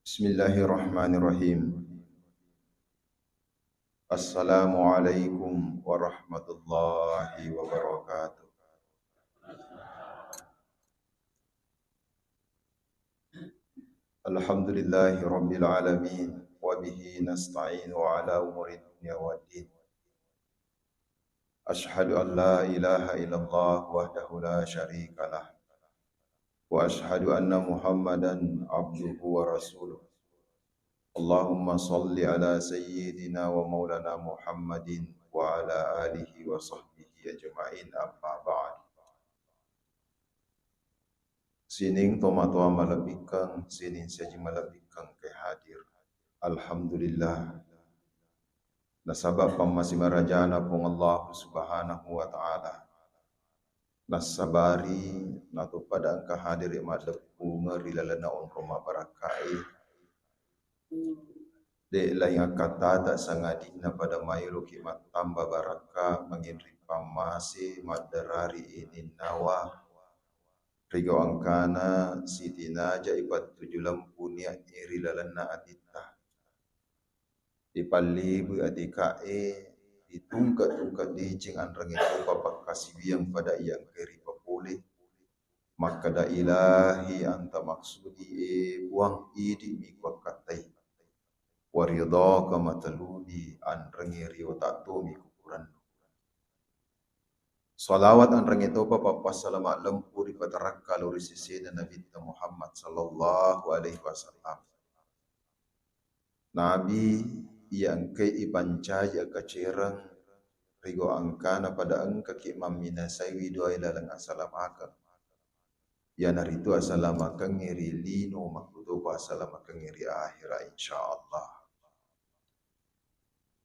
Bismillahirrahmanirrahim. Assalamualaikum warahmatullahi wabarakatuh. Alhamdulillahi rabbil alamin wa bihi nasta'inu ala umuri dunya waddin. Ashhadu an la ilaha illallah wahdahu la syarika lah wa ashhadu anna Muhammadan abduhu wa rasuluh. Allahumma salli ala sayyidina wa maulana Muhammadin wa ala alihi wa sahbihi ajma'in amma ba'd. Sining tomatua malabikang, sining saji malabikang kay hadir. Alhamdulillah. Nasabab pamasi marajana pong Allah subhanahu wa ta'ala. Nasabari nato pada angka hadir imadepu ngerilalana on roma barakai. De lain kata tak sangadina pada mayro kimat tambah baraka mengindri pamasi madarari ini nawa. Rigo angkana sitina jaibat tujulam punia iri lalana atita. Dipali bu adikae ditungkat-tungkat dicing anrang itu bapak kasih biang pada yang keri papole. Maka da ilahi anta maksudi buang idi mikwa katai. Waridha kama taludi anrangi riyo tato mikukuran. Salawat anrang itu papa salamat lempu di padarak kalau risisi dan Nabi Muhammad sallallahu alaihi wasallam. Nabi yang ke ibanca ya kacerang rigo angkana pada angka ki mamina saywi doa ilalang asalamaka. Ya naritu asalamaka ngiri lino makudo asalamaka ngiri akhirah insyaallah.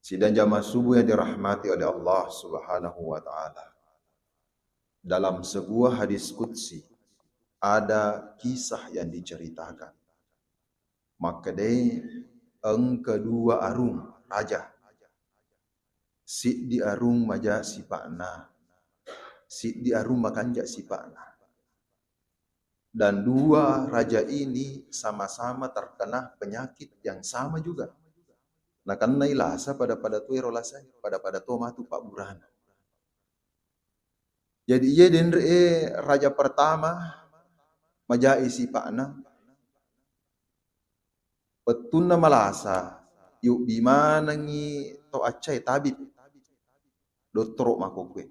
Sidang jamaah subuh yang dirahmati oleh Allah Subhanahu wa taala. Dalam sebuah hadis qudsi ada kisah yang diceritakan. Maka dia kedua arung raja. Si di arung maja sipakna. Si di arung makanja sipakna. Dan dua raja ini sama-sama terkena penyakit yang sama juga. Nah karena ilasa pada tu irolasa pada tu matu Pak Burana. Jadi ia denre raja pertama majai si pakna petuna malasa yuk bimana ngi to acai tabib doktor makokwe.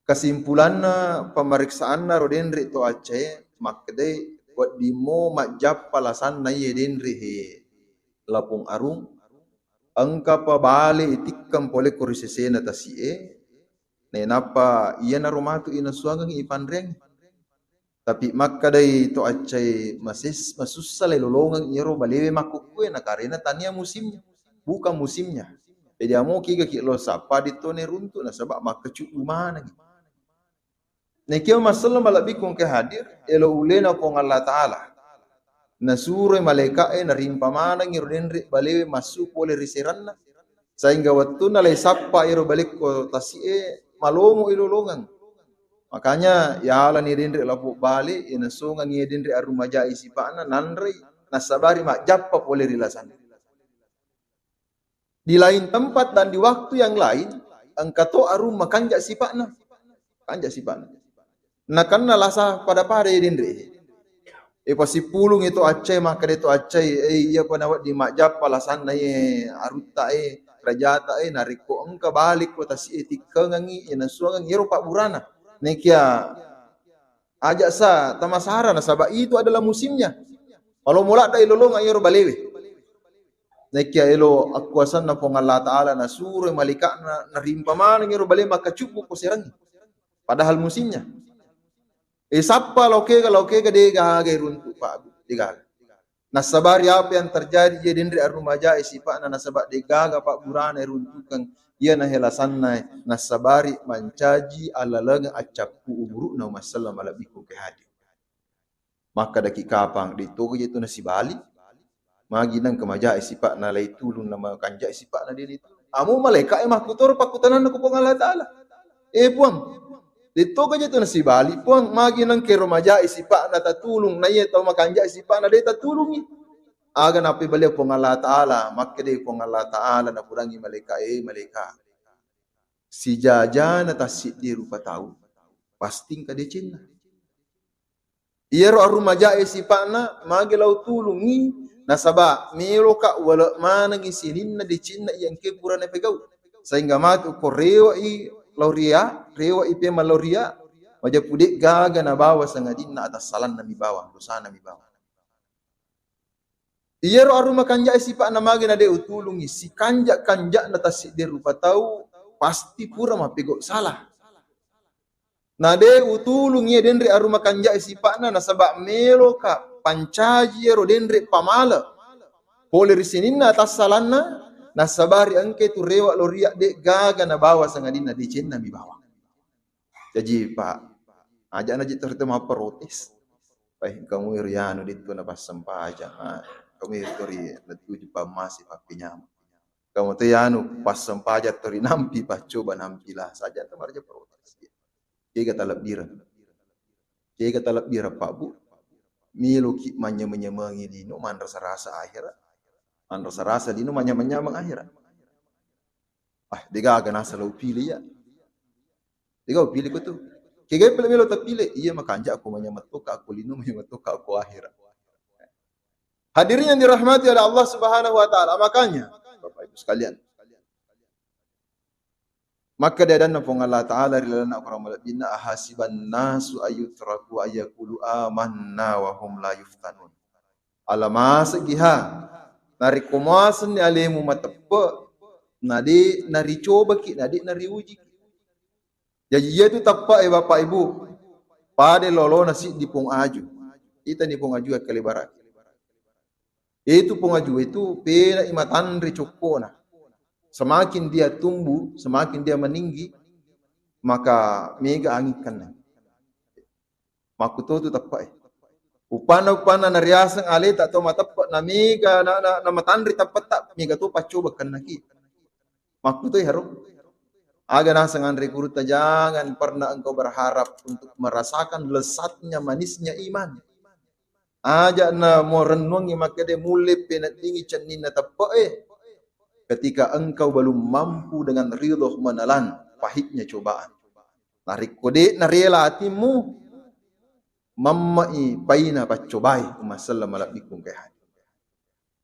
Kesimpulanna pemeriksaanna ro denre to acai makde buat dimo majap palasan na ye denre he lapung arung angka pa bale itikam pole kurisesena tasie nenapa iya na rumatu ina suagang ipandreng tapi makka dai to acai masussale lolongang iro balewe makukue na karena tania musimnya bukan musimnya jadi amo kiga ki lo sapa ditone runtu na sabab makacu umana nekio masallam balabikung ke hadir elo ulena ko Allah taala na sure malaikae na rimpamana ngiro denre balewe masuk oleh riseranna sehingga waktu na lay sappa iro balik ko tasie malongo ilolongan makanya ya ala ni denre lapo bale ina songa ni denre arumaja isipana nanre nasabari mak jappa oleh rilasan di lain tempat dan di waktu yang lain angkato arum makanja sipana kanja sipana na kanna lasa pada denre pasi pulung itu acai maka itu acai iya panawat di majap palasan na arutta rajata nariko engka balik ko tasi tikangangi ina suangang iro Pak Burana nekia ajak sa tamasara na sabab itu adalah musimnya kalau mula dai lolong iro balewe nekia elo akuasan na pong Allah taala na sure malika na rimpaman iro balewe maka cukup ko serangi padahal musimnya sappa loke dega runtu Pak dega. Nasabari apa yang terjadi jadi ndri arumaja isipa na nasabak dega Pak Burana runtukan ia na helasanna nasabari mancaji alalang acapku umuru na masallam ala biku ke hadir. Maka daki kapang ditogo itu nasi bali magi nang kemaja isipa na lay tulun nama kanja isipa na din itu. Amu malaikat emah kutor pakutanan na kupong Allah taala. Buang Dito kanya to nasi bali puang magi nang ke romaja isipa na tatulong na iya tau makanja isipa na de tatulungi. Aga na baliau pong Allah Ta'ala, maka de pong Allah Ta'ala na kurangi malika. Si jaja na tasit di rupa tahu, pasting ka de Cina. Iya ro arumaja isipa na magi lau tulungi nasaba melo ka wala mana ngisinin na de Cina yang ke pura na pegau. Sehingga matu ko rewa i lauria, rewa i pema lauria, wajah pudik gaga na bawa sangadin na atas salan na mibawa, dosa na mibawa. Iya ro aruma kanja isipa na magi na de utulungi, si kanja na tasik de rupa tahu, pasti pura mapego salah. Na de utulungi denre aruma kanja isipa na nasaba melo ka pancaji ro denre pamala. Pole risinin na atas salan na, nasabari angke tu rewa loria de gaga na bawa sangadin na de cen na mibawa. Jadi Pak, aja na jitu tertema protes. Pai kamu iriano dito na pas sampaja. Kamu tori latu jupa masih papinya. Kamu tu yanu pas sampaja tori nampi pas coba nampilah saja temarja protes. Kega talap dira Pak Bu. Milo ki menyemangi dino man rasa-rasa akhirat. Man rasa-rasa dino manyamang akhirat. Diga agak nasa lau pilih ya. Diga pilih ko tu. Kega milo tak pilih. Iya makanja aku manyamat ka aku lino manyamat ka aku akhirat. Hadirin yang dirahmati oleh Allah Subhanahu wa taala, makanya Bapak Ibu sekalian, maka dia dan pong Allah Ta'ala rilana orang malabina ahasiban nasu ayutraku ayakulu amanna wa hum la yuftanun. Alamasa giha nari kumasan ni alemu matappa nadi nari coba ki nadi nari uji. Jadi itu tappa Bapak Ibu pada lolo nasi di pong aju. Ita ni pong aju kali barak. Itu pong aju itu pena imatan ricokona. Semakin dia tumbuh, semakin dia meninggi, maka mega angitkan. Makuto tu tapai. Upana nariasang ale tak tahu matapat na mega na matandri tapat tak mega tu pacoba kan lagi. Makuto haro. Aga nasangan rekuruta jangan pernah engkau berharap untuk merasakan lesatnya manisnya iman. Aja na mo renungi maka dia mulai penat tinggi cenin na tapai. Ketika engkau belum mampu dengan ridho menelan pahitnya cobaan. Narik kode narela hatimu mammai paina pacobai umasallam alabikum kehan.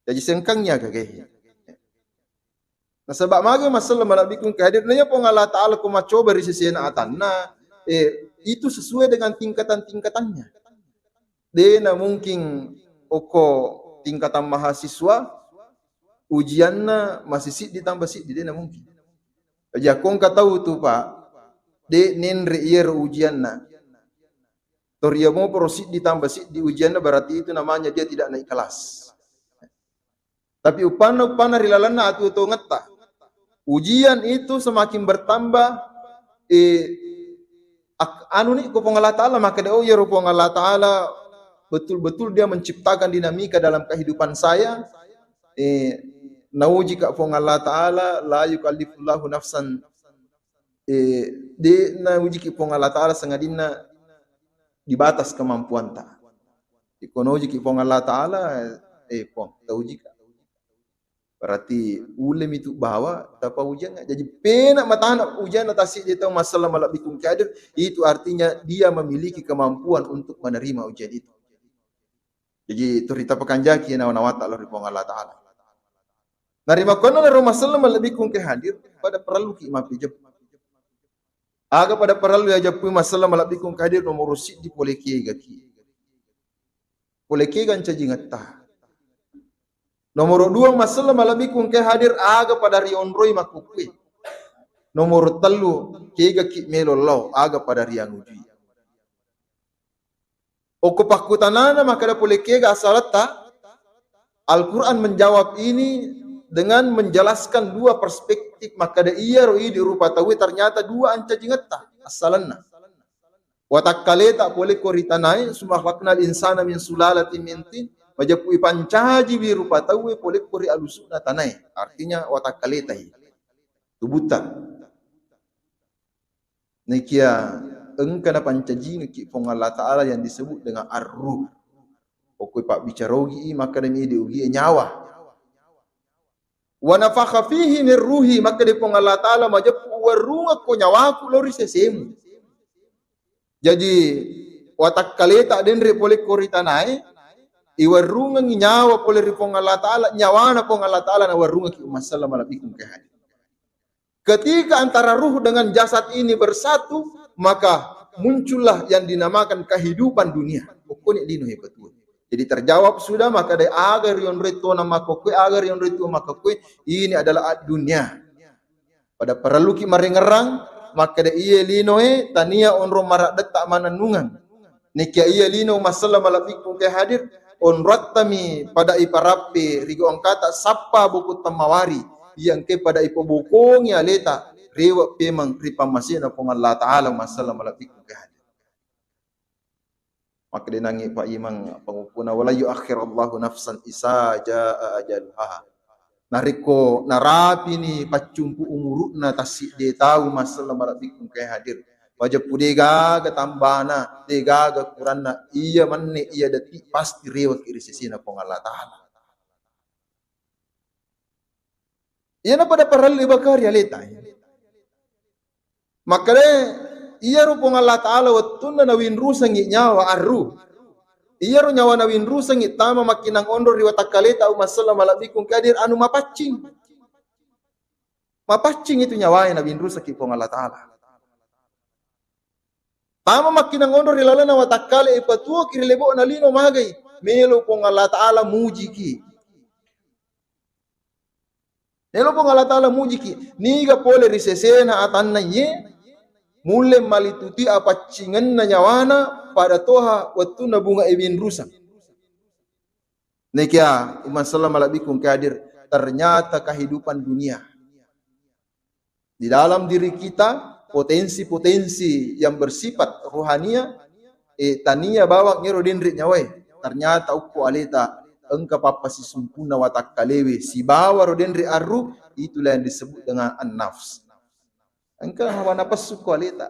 Jadi sengkangnya kageh. Nah sebab mage masallam alabikum kehadir nanya pong Allah Ta'ala kuma coba risisiana atanna itu sesuai dengan tingkatan-tingkatannya. Dena mungkin oko tingkatan mahasiswa ujiannya masih sit ditambah sit di dena mungkin. Aja kong tahu tu Pak, de nenre ier ujiannya. Toria mau prosit ditambah sit di ujiannya berarti itu namanya dia tidak naik kelas. Tapi upana rilalana atu ngeta. Ujian itu semakin bertambah anu ni kupong Allah Ta'ala maka dia ya rupong Allah Ta'ala betul-betul dia menciptakan dinamika dalam kehidupan saya. Nauji ka pong Allah Ta'ala la yukallifullahu nafsan de nauji ki pong Allah Ta'ala sangadina di batas kemampuan ta. Ikonoji ki pong Allah Ta'ala pong tauji ka. Berarti ulem itu bawa tapa ujian jadi penak matana ujian atasi dia tahu masalah malabikum kadir itu artinya dia memiliki kemampuan untuk menerima ujian itu. Jadi turita pekanjaki na nawata Allah pong Allah Ta'ala. Narima kono na rumah salam lebih kung kehadir pada perlu ki mapi jep. Aga pada perlu ya jepu masalah lebih kung kehadir nomor rusit di poleki gaki. Poleki gan cajingata. Nomor 2 masalah lebih kung kehadir aga pada rion roy makukui. Nomor 3 kegaki melolo aga pada rian uji. Oko pakutanana maka da poleki ga asalata. Al-Quran menjawab ini dengan menjelaskan dua perspektif maka da iya roi di rupa tawi ternyata dua anca jingata asalanna watakkaleta boleh koritanai sumah waknal insana min sulalatin min tin majapui pancaji bi rupa tawi boleh kori alusuna tanai artinya watakkaleta tubuta nikia engkana pancajinu ki pong Allah Ta'ala yang disebut dengan ar-ruh. Pokoknya pak bicara ugi maka demi di ugi nyawa. Wa nafakha fihi min ruhi maka di pong Allah Ta'ala majap warunga ko nyawa ko lori sesemu. Jadi watak kaleta den re pole koritanai iwarunga nyawa pole ri pong Allah Ta'ala nyawa na pong Allah Ta'ala na warunga ki umasallam alaikum kahadi. Ketika antara ruh dengan jasad ini bersatu, maka muncullah yang dinamakan kehidupan dunia. Pokoknya dino betul. Jadi terjawab sudah, maka dari agar yang reto nama kokwe, agar yang reto maka kue ini adalah dunia. Pada perlu ki marengerang, maka dari iya linoe tania onro marak detak mananungan. Nikia iya lino masalah malafikum ke hadir on rattami pada iparape rigo angkata sapa buku tamawari. Yang kepada ipobukong ya leta rewa pemang ripamasina pong Allah Ta'ala masalah malafikum kahadi. Maka dinangi Pak Imang pangupuna wala yuakhirallahu nafsan isa jaa ajaluha. Nariko narapi ni pacumpu umurutna tasik de tahu masalah malafikum kahadir. Wajah pudega gatambana dega gakuranna iya manne iya dati pasti rewa kirisisina pong Allah Ta'ala. Ia na pada paral ibakar ya leta. Makanya iya rupong Allah Ta'ala watun na nawin rusang nyawa arru. Iya ru nyawa nawin rusang tama makinang ondor riwata kaleta umasalam malabikum kadir anu mapacing. Mapacing itu nyawa yang nawin rusang kipong Allah Ta'ala. Tama makinang ondor rilala na watakale ipatua kirilebo na lino magay. Melo pong Allah Ta'ala muji ki. Nelo pong Allah Ta'ala muji ki, niga pole risesena atan na ye, mule malituti apacingan na nyawana pada toha waktu na bunga ibin rusak. Nekia, umasalam malabikum kadir, ternyata kehidupan dunia. Di dalam diri kita, potensi-potensi yang bersifat ruhania, tania bawak ngero dinrit nyawai. Ternyata uku aleta, engka papa si sempurna watak kalewe si bawa rodenri arru itulah yang disebut dengan an-nafs. Engka hawa nafas kualita.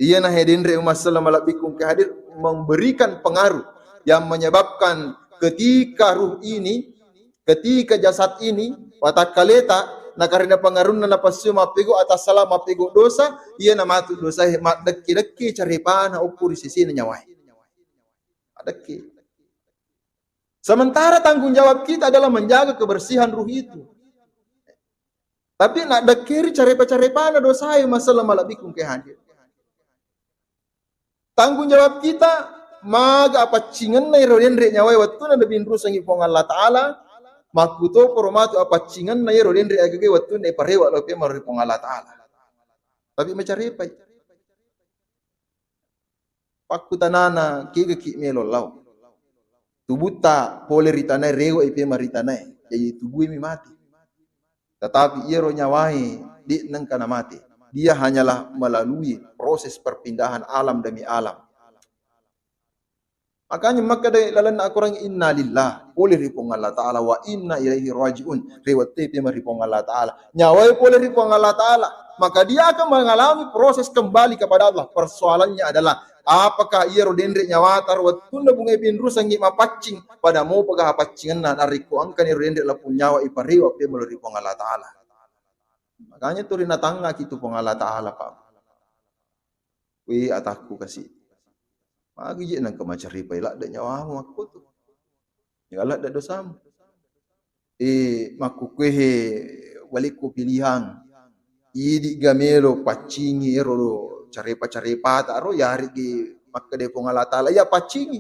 Ia nah hedinri umasalam alabikum kehadir memberikan pengaruh yang menyebabkan ketika ruh ini, ketika jasad ini watak kaleta na karena pengaruh na napasu mapego atas salah mapego dosa ia na matu dosa mak deki caripana ukuri sisi nyawai. Adeki. Sementara tanggung jawab kita adalah menjaga kebersihan ruh itu. Tapi nak dekiri carepa-carepa na dosa masalah malabikum kehadir. Tanggung jawab kita maga apa cingan na irodendre nyawai waktu na lebih rusang ipong Allah Ta'ala makuto poromatu apa cingan na irodendre agage waktu na iparewa lope maripong Allah Ta'ala. Tapi macarepa. Pakutanana kiga ki melolaw. Tubuta pole ritanai rewa ipe maritanai jadi tubuh mi mati. Tetapi ia roh nyawai di nang kana mati. Dia hanyalah melalui proses perpindahan alam demi alam. Makanya maka dari lalan akurang inna lillah pole ripong Allah Ta'ala wa inna ilaihi rajiun rewat ipe maripong Allah Ta'ala. Nyawai pole ripong Allah Ta'ala. Maka dia akan mengalami proses kembali kepada Allah. Persoalannya adalah apakah ia rodendre nyawatar waktu na bunga ibin rusang mapacing pada mau pagah pacingan na nariko angkan ni rodendre la punyawa ipariwa pe melalui pong Allah Ta'ala. Makanya turin na tangga kitu pong Allah Ta'ala pa. Wi ataku kasih. Magi je nang kemacari pa ila da nyawa aku tu. Ngala da dosam. Maku kuhe waliku pilihan. Idi gamelo pacingi ero carepa taro yari ki maka de pong Allah Ta'ala ya pacingi.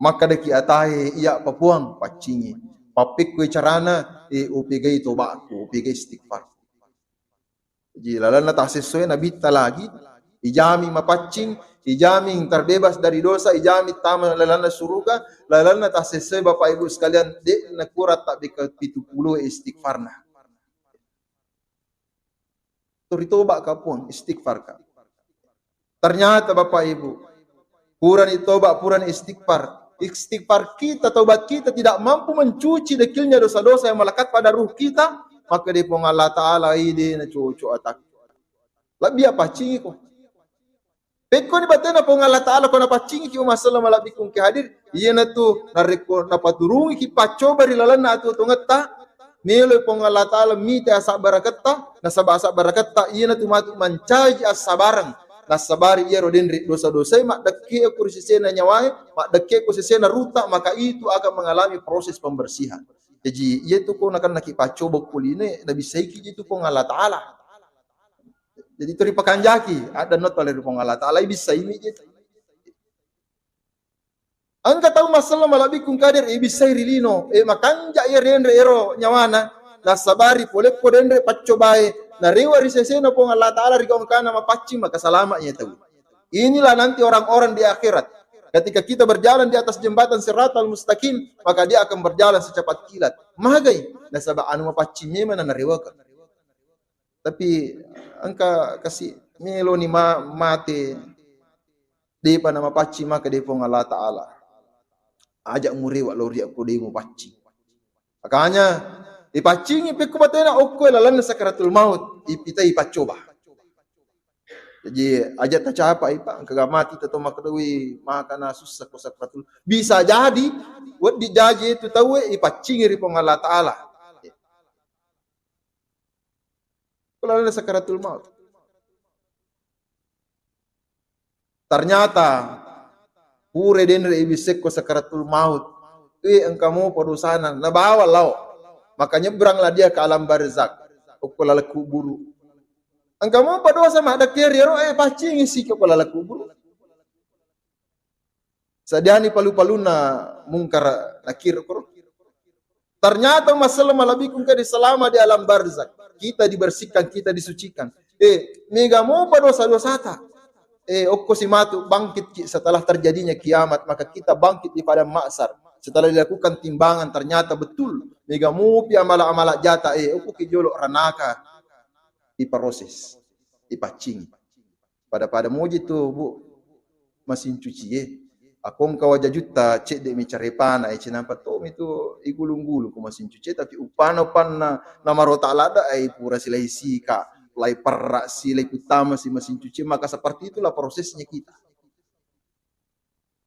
Maka de ki atahe iya papuang pacingi. Papik kue carana upigay tobaku, upigay istighfar. Jadi lalan na tasesoy nabita lagi ijami mapacing, ijami terbebas dari dosa, ijami tama lalan na suruga, lalan na tasesoy Bapak Ibu sekalian de nakurat tak bikat 70 istighfar na. Turitoba ka puang istighfar ka. Ternyata Bapak Ibu, puran itoba, puran istighfar. Istighfar kita, taubat kita tidak mampu mencuci dekilnya dosa-dosa yang melekat pada ruh kita, maka di pong Allah Ta'ala ide na cucu atak. Lebih apa cingi ko? Peko ni batena po Allah Ta'ala ko napacingi ki masalah malabi kung hadir, iya na tu napaturungi ki pacoba rilalan na atu tungetta, melo po Allah Ta'ala mite asa barakata, nasaba asa barakata, iya na tu matu mancaji asabarang, nasabari iya rodin dosa-dosa, mak dekke kursi sena nyawai, mak dekke kursi sena ruta, maka itu akan mengalami proses pembersihan. Jadi iya tu ko nakan nakipacoba kuline, nabi saiki itu po Allah Ta'ala. Jadi itu dipakanjaki, ada not oleh Allah Ta'ala bisa ini gitu. Angka tahu masalah malabi kung kader bisa rilino, makanja ya rendre ero nyawana, nasabari pole ko rendre paccobae, na rewa risesena pong Allah Ta'ala rikaw kana mapacing maka selamatnya tahu. Inilah nanti orang-orang di akhirat. Ketika kita berjalan di atas jembatan Siratal Mustaqim, maka dia akan berjalan secepat kilat. Magai, nasaba anu mapacingnya mana narewakan. Tapi angka kasih melo ni mati di pa nama paci maka di pong Allah Ta'ala ajak muriwak lori aku di mu paci. Makanya ipacingi peku batena okko lalan sakaratul maut ipita ipacoba. Jadi ajak tak capa ipa kagak mati atau makadewi makana susah ko sakaratul. Bisa jadi buat dijaji itu tahu ipacingi di pong Allah Ta'ala. Kalau ada sakaratul maut. Ternyata pure denre ibisek ko sakaratul maut. Engkamu padusana nabawa lau. Maka nyebranglah dia ke alam barzak. Ukulala kuburu. Engkamu padosa mak ada keriero pacingi si ke ukulala kuburu. Sadiani palu-paluna mungkar nakir koro. Ternyata masalah malabikung kadi selama di alam barzak. Kita dibersihkan, kita disucikan. Megamu pada dosa-dosa ta. Okko si matu bangkit setelah terjadinya kiamat, maka kita bangkit di padang mahsyar. Setelah dilakukan timbangan ternyata betul. Megamu pi amala-amala jata okko ki jolo ranaka diproses, dipacing. Pada moji tu bu mesin cuci Akong kawaja juta cek de mi carepana nampak to itu igulung-gulu ko masin cuci tapi upano pan na marota lada pura silai sika lai perak silai utama si mesin cuci maka seperti itulah prosesnya kita.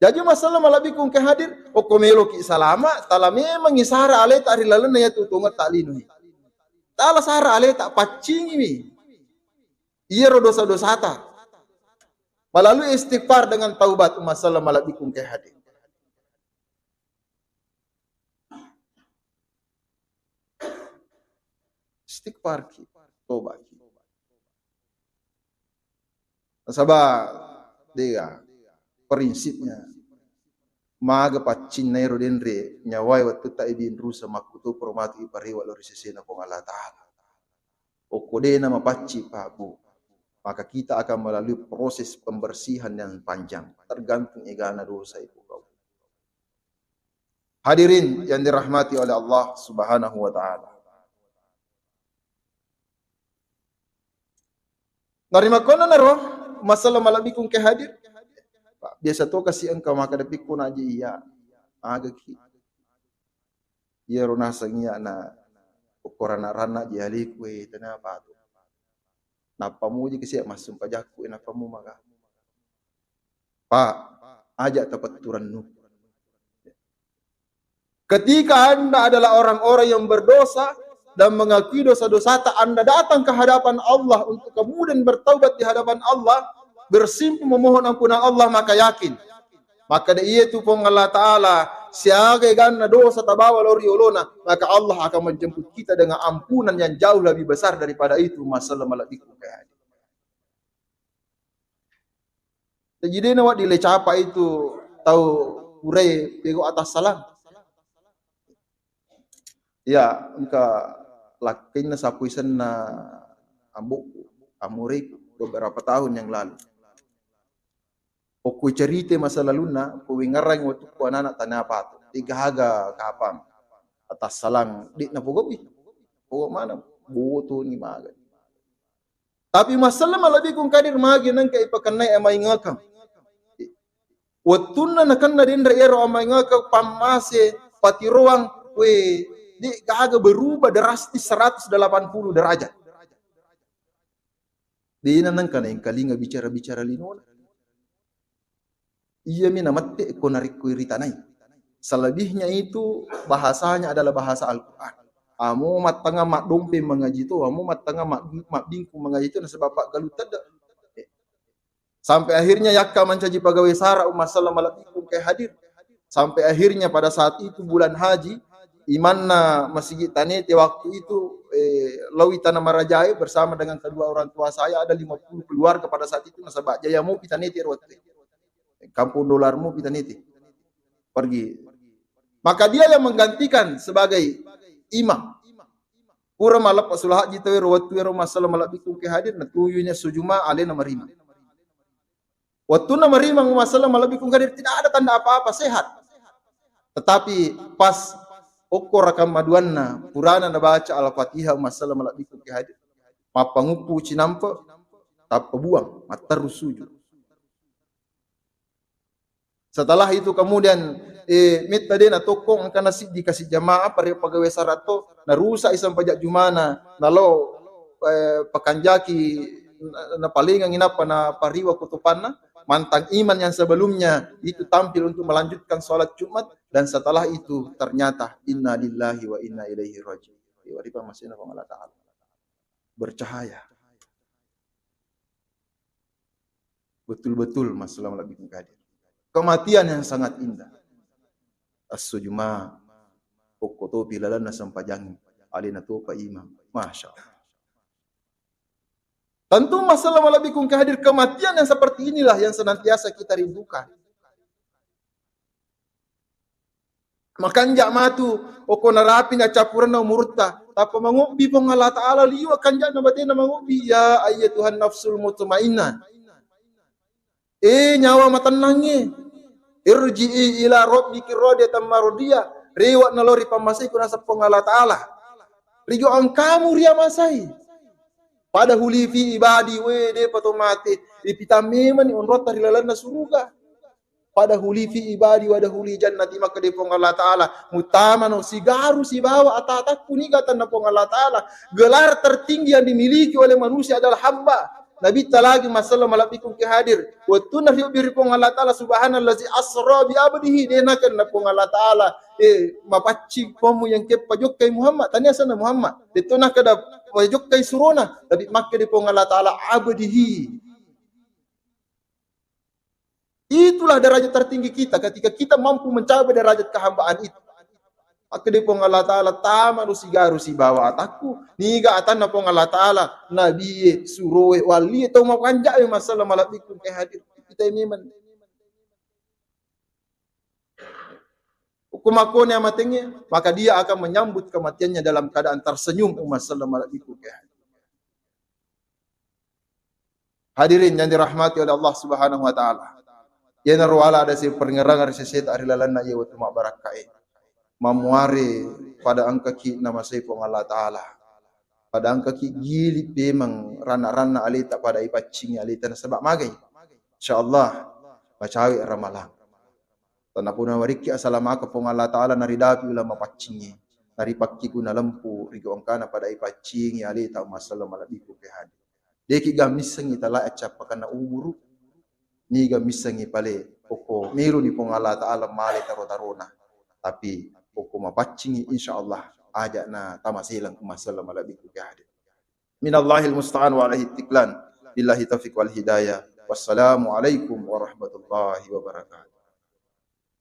Jadi masalah malabi kung kehadir okomelo ki salama tala memang isara ale ta rilalana ya tutunga tak linuhi. Tala sara ale tak pacingi mi. Iya dosa-dosa ta. Melalui istighfar dengan taubat masalah malabikum kehadir. Istighfar ki, taubat ki. Sabab dia prinsipnya maga pacin nairo denre nyawai waktu tak ibin rusa makutu promati ipariwa lori sesena kong Allah Ta'ala. Okodena mapaci pabu. Maka kita akan melalui proses pembersihan yang panjang. Tergantung egana dosa itu kau. Hadirin yang dirahmati oleh Allah Subhanahu wa Ta'ala. Narima kona naro masalah malabikung kehadir. Biasa to kasih engkau maka dapik ko na iya. Agaki. Iya runasang iya na ukuran rana jali kwe tanapa to. Napamu je kesiap masuk pajaku napamu maka. Pak, ajak tepat turannu. Ketika Anda adalah orang-orang yang berdosa dan mengakui dosa-dosa, Anda datang ke hadapan Allah untuk kemudian bertaubat di hadapan Allah, bersimpuh memohon ampunan Allah, maka yakin. Maka dia itu pun Allah Ta'ala siaga ganna dosa tabawa lori olona, maka Allah akan menjemput kita dengan ampunan yang jauh lebih besar daripada itu masalah malaikut kayak. Jadi nawat dile capa itu tahu urai pego atas salam. Ya, engka lakin na sapuisan na ambuk amurik beberapa tahun yang lalu. Oku cerita masa lalu na, puwingarang waktu ku anak tanah pato. Tiga haga kapang atas salang di na pugobi. Pugo mana buto ni maga. Tapi masalah malabi kung kadir magi nang kaipakanay amay ngakam. Waktu na nakan na din ero amay ngakam pamase pati ruang we di gaga berubah drastis 180 derajat. Di na nang kana yang kalinga bicara-bicara linona. Iya mina mate ko narikku iritanai. Selebihnya itu bahasanya adalah bahasa Al-Quran. Amo matanga mak dompe mengaji itu, amo matanga mak bingku mengaji itu, nasa bapak galut tada. Sampai akhirnya yakka mencaji pegawai sara umat salam malabikum ke hadir. Sampai akhirnya pada saat itu bulan haji, imanna masjid tanete waktu itu Lawi Tanah Marajai bersama dengan kedua orang tua saya ada 50 keluarga pada saat itu nasabah jayamu pitanete waktu kampung dolarmu pitanete pergi. Maka dia yang menggantikan sebagai imam. Pura malap pasulah haji tawi waktu Rasulullah malabikum ke hadir natuyunya sujuma alena marima. Waktu nama rimang masalah malabikum ke hadir tidak ada tanda apa-apa sehat. Tetapi pas okor rakam maduanna purana na baca al-Fatihah masalah malabikum ke hadir. Mapangupu cinampa tapa buang mata sujud. Setelah itu kemudian minta dia na tokong angka nasi dikasih jamaah para pegawai sarato na rusa isam pajak jumana nalo pakanjaki na palingang inapa na pariwa kutupanna mantan iman yang sebelumnya itu tampil untuk melanjutkan sholat Jumat dan setelah itu ternyata inna lillahi wa inna ilaihi raji'un. Diwaripan masina Allah Ta'ala bercahaya. Betul-betul masalah lebih hadir. Kematian yang sangat indah. As-sujuma pokoto bilalana sampajangi alina tupa imam. Masya Allah. Tentu masalah malabikum kehadir kematian yang seperti inilah yang senantiasa kita rindukan. Makan jak matu, oko narapi na capuran na umurta, tapa mangubi pong Allah Ta'ala liwa kanjak na batin na mangubi, ya ayyatuhan nafsul mutmainnah. Nyawa matanangi, irji'i ila rabbiki radiyatan marudiyah, rewat nalori pamasai kuna sa pong Allah Ta'ala. Rigo ang kamu ria masai. Pada huli fi ibadi wede patomate ipita memang ni onrot tarilalan na suruga. Pada huli fi ibadi wada huli jannati maka de pong Allah Ta'ala mutama no sigaru si bawa atatak kunigatan na pong Allah Ta'ala. Gelar tertinggi yang dimiliki oleh manusia adalah hamba. Nabi talagi masalah malabikum ke hadir. Waktu nabi biri pong Allah Ta'ala subhanallazi asra bi abdihi denakan na pong Allah Ta'ala. Mapaci pomu yang ke pajok kay Muhammad. Tanya sana Muhammad. Dito na kada pajok kay surona. Tapi makka di pong Allah Ta'ala abdihi. Itulah derajat tertinggi kita ketika kita mampu mencapai derajat kehambaan itu. Maka di pong Allah Ta'ala tamaru sigaru si bawa ataku. Niga atan na pong Allah Ta'ala. Nabi suruh wali atau makanjak masalah malabikum ke hadir. Kita memang. Hukum yang matengnya, maka dia akan menyambut kematiannya dalam keadaan tersenyum masalah malabikum ke hadir. Hadirin yang dirahmati oleh Allah Subhanahu wa Ta'ala. Ya narwala ada si pengerangan seset arilalan na iya waktu mabarakai. Mamuari pada angka ki nama saya pong Allah Ta'ala. Pada angka ki gili memang rana-rana alita pada ipacing alita na sebab magai. InsyaAllah bacawi ramalang. Tanapuna wariki asalamaka pong Allah Ta'ala naridapi ulama pacingi. Naripaki kuna lempu rigo angkana pada ipacing alita masalah malabiku kehadi. Deki gamisangi tala acapakan na umuru. Ni gamisangi pale poko miru ni pong Allah Ta'ala mali taro-tarona. Tapi poko mapacingi insyaallah ajak na tamasilang masalah malabiku kehadi. Minallahil musta'an wa alaihi tiklan. Billahi taufiq wal hidayah. Wassalamu alaikum warahmatullahi wabarakatuh.